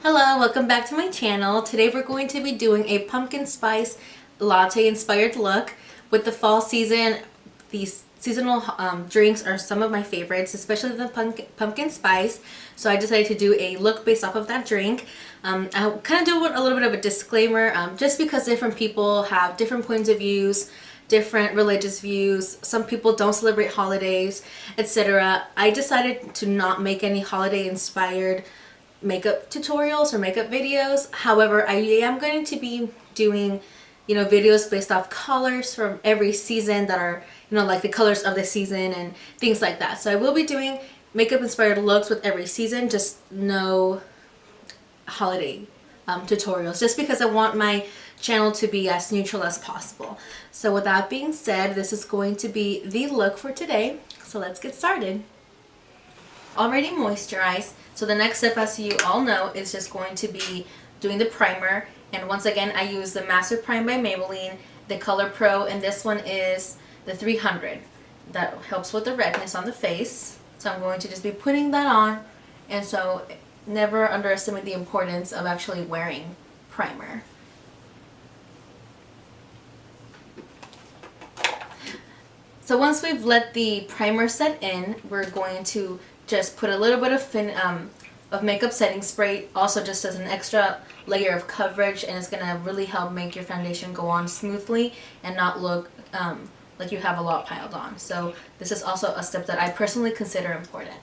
Hello, welcome back to my channel. Today we're going to be doing a pumpkin spice latte inspired look with the fall season. These seasonal drinks are some of my favorites, especially the pumpkin spice. So I decided to do a look based off of that drink. I'll kind of do a little bit of a disclaimer just because different people have different points of views, different religious views. Some people don't celebrate holidays, etc. I decided to not make any holiday inspired makeup tutorials or makeup videos. However, I am going to be doing, videos based off colors from every season that are, like the colors of the season and things like that. So I will be doing makeup inspired looks with every season, just no holiday tutorials, just because I want my channel to be as neutral as possible. So with that being said, this is going to be the look for today. So let's get started. Already moisturized, so the next step, as you all know, is just going to be doing the primer. And once again, I use the Master Prime by Maybelline, the Color Pro, and this one is the 300. That helps with the redness on the face. So I'm going to just be putting that on, and so never underestimate the importance of actually wearing primer. So once we've let the primer set in, we're going to just put a little bit of makeup setting spray, also just as an extra layer of coverage, and it's gonna really help make your foundation go on smoothly and not look like you have a lot piled on. So this is also a step that I personally consider important.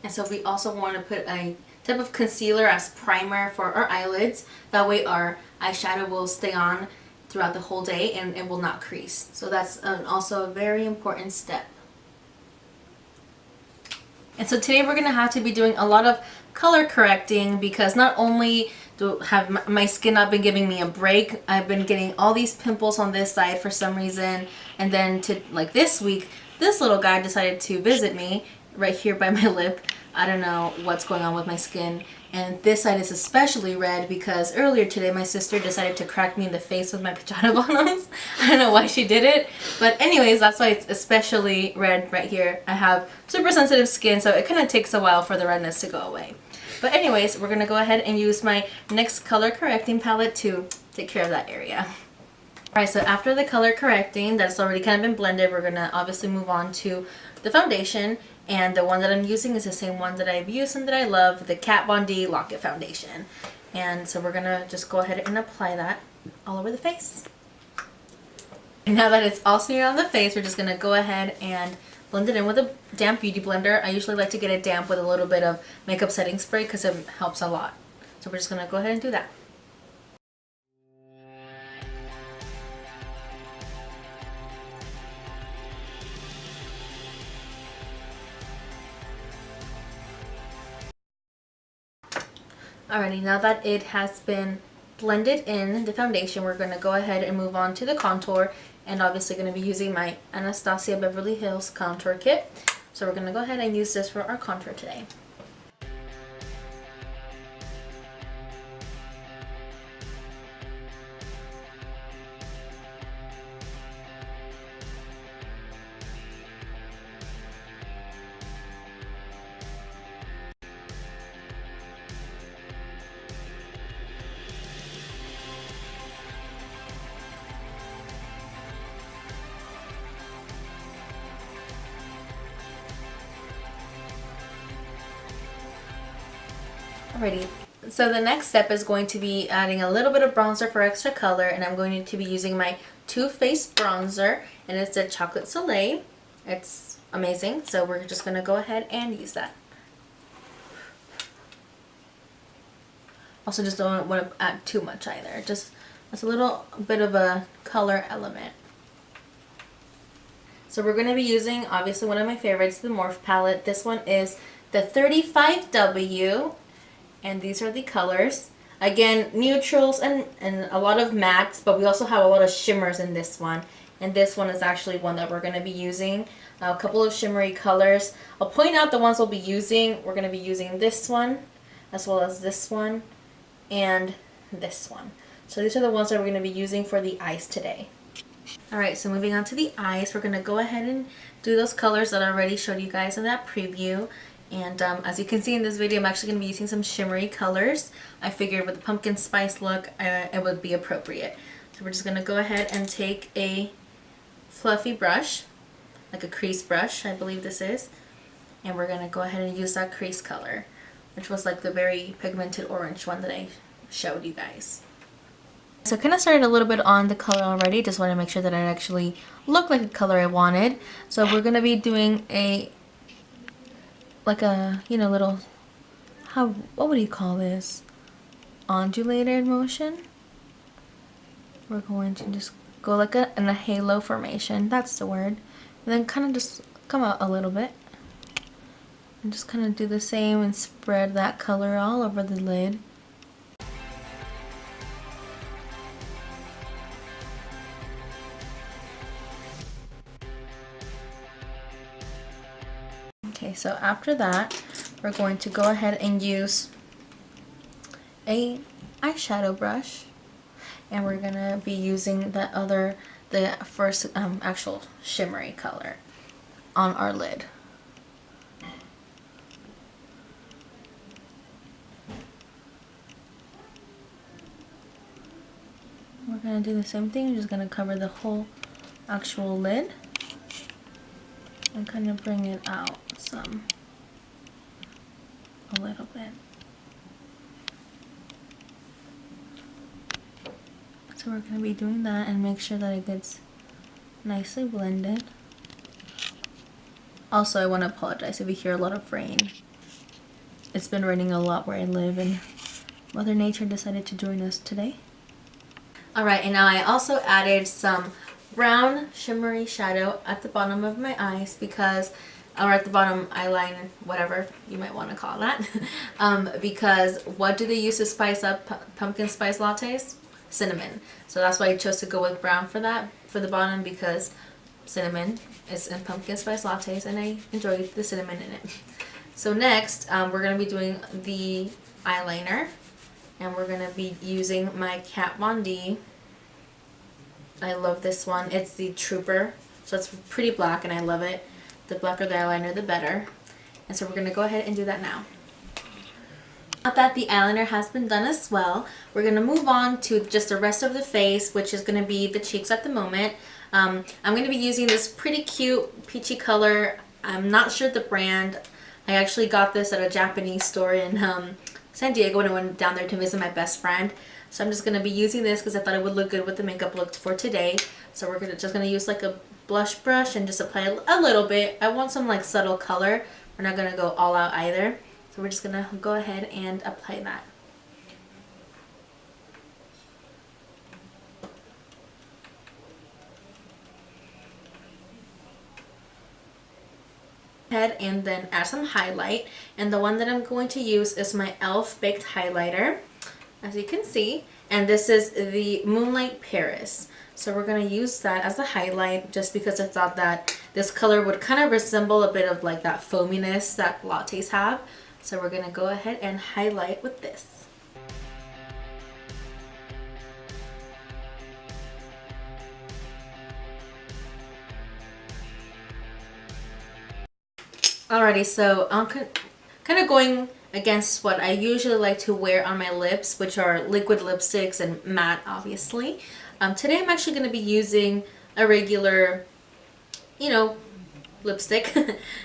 And so we also want to put a type of concealer as primer for our eyelids. That way our eyeshadow will stay on throughout the whole day and it will not crease. So that's also a very important step. And so today we're going to have to be doing a lot of color correcting, because not only have my skin not been giving me a break, I've been getting all these pimples on this side for some reason, and then like this week, this little guy decided to visit me right here by my lip. I don't know what's going on with my skin. And this side is especially red because earlier today my sister decided to crack me in the face with my pajama bottoms. I don't know why she did it, but anyways, that's why it's especially red right here. I have super sensitive skin, so it kind of takes a while for the redness to go away. But anyways, we're going to go ahead and use my NYX color correcting palette to take care of that area. Alright, so after the color correcting that's already kind of been blended, we're going to obviously move on to the foundation. And the one that I'm using is the same one that I've used and that I love, the Kat Von D Lock It Foundation. And so we're going to just go ahead and apply that all over the face. And now that it's all smeared on the face, we're just going to go ahead and blend it in with a damp beauty blender. I usually like to get it damp with a little bit of makeup setting spray because it helps a lot. So we're just going to go ahead and do that. Alrighty, now that it has been blended in the foundation, we're going to go ahead and move on to the contour, and obviously going to be using my Anastasia Beverly Hills contour kit. So we're going to go ahead and use this for our contour today. Alrighty, so the next step is going to be adding a little bit of bronzer for extra color, and I'm going to be using my Too Faced bronzer, and it's a Chocolate Soleil. It's amazing, so we're just going to go ahead and use that. Also, just don't want to add too much either, just a little bit of a color element. So we're going to be using, obviously, one of my favorites, the Morphe palette. This one is the 35W. And these are the colors. Again, neutrals and a lot of mattes, but we also have a lot of shimmers in this one. And this one is actually one that we're going to be using. A couple of shimmery colors. I'll point out the ones we'll be using. We're going to be using this one, as well as this one, and this one. So these are the ones that we're going to be using for the eyes today. Alright, so moving on to the eyes, we're going to go ahead and do those colors that I already showed you guys in that preview. And as you can see in this video, I'm actually going to be using some shimmery colors. I figured with the pumpkin spice look, it would be appropriate. So we're just going to go ahead and take a fluffy brush, like a crease brush, I believe this is. And we're going to go ahead and use that crease color, which was like the very pigmented orange one that I showed you guys. So I kind of started a little bit on the color already. Just want to make sure that it actually looked like the color I wanted. So we're going to be doing like a, you know, little, what would you call this? Undulated motion. We're going to just go like in a halo formation. That's the word. And then kind of just come out a little bit. And just kind of do the same and spread that color all over the lid. Okay, so after that, we're going to go ahead and use a eyeshadow brush, and we're gonna be using the first actual shimmery color on our lid. We're gonna do the same thing. We're just gonna cover the whole actual lid and kind of bring it out a little bit. So we're going to be doing that and make sure that it gets nicely blended. Also, I want to apologize if you hear a lot of rain. It's been raining a lot where I live, and Mother Nature decided to join us today. Alright, and now I also added some brown shimmery shadow at the bottom of my eyes because, or at the bottom eyeliner, whatever you might want to call that. Because what do they use to spice up pumpkin spice lattes? Cinnamon. So that's why I chose to go with brown for that, for the bottom, because cinnamon is in pumpkin spice lattes and I enjoy the cinnamon in it. So next, we're going to be doing the eyeliner, and we're going to be using my Kat Von D. I love this one. It's the Trooper. So it's pretty black and I love it. The blacker the eyeliner, the better. And so we're going to go ahead and do that now. Now that the eyeliner has been done as well, we're going to move on to just the rest of the face, which is going to be the cheeks at the moment. I'm going to be using this pretty cute peachy color. I'm not sure the brand. I actually got this at a Japanese store in San Diego when I went down there to visit my best friend. So I'm just going to be using this because I thought it would look good with the makeup look for today. So we're just going to use like a blush brush and just apply a little bit. I want some like subtle color. We're not going to go all out either. So we're just going to go ahead and apply that. And then add some highlight, and the one that I'm going to use is my e.l.f. Baked Highlighter, as you can see, and this is the Moonlight Paris. So we're going to use that as a highlight just because I thought that this color would kind of resemble a bit of like that foaminess that lattes have. So we're going to go ahead and highlight with this. Alrighty, so I'm kind of going against what I usually like to wear on my lips, which are liquid lipsticks and matte, obviously. Today I'm actually going to be using a regular, you know, lipstick.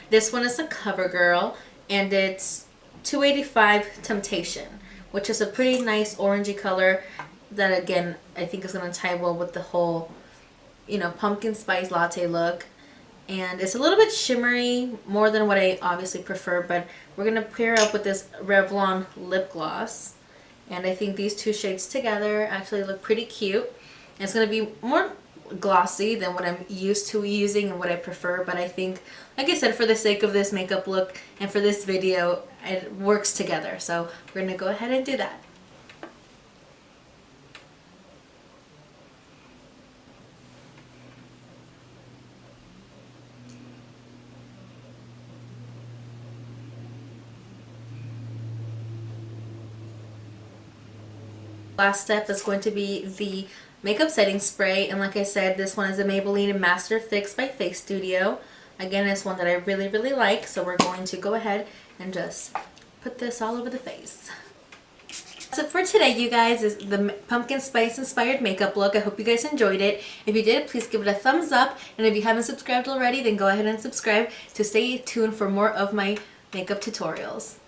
This one is a CoverGirl, and it's 285 Temptation, which is a pretty nice orangey color that, again, I think is going to tie well with the whole, you know, pumpkin spice latte look. And it's a little bit shimmery, more than what I obviously prefer, but we're going to pair up with this Revlon lip gloss. And I think these two shades together actually look pretty cute. And it's going to be more glossy than what I'm used to using and what I prefer, but I think, like I said, for the sake of this makeup look and for this video, it works together. So we're going to go ahead and do that. Last step is going to be the makeup setting spray, and like I said, this one is a Maybelline Master Fix by Face Studio. Again, it's one that I really, really like, so we're going to go ahead and just put this all over the face. So for today, you guys, is the pumpkin spice inspired makeup look. I hope you guys enjoyed it. If you did, please give it a thumbs up. And if you haven't subscribed already, then go ahead and subscribe to stay tuned for more of my makeup tutorials.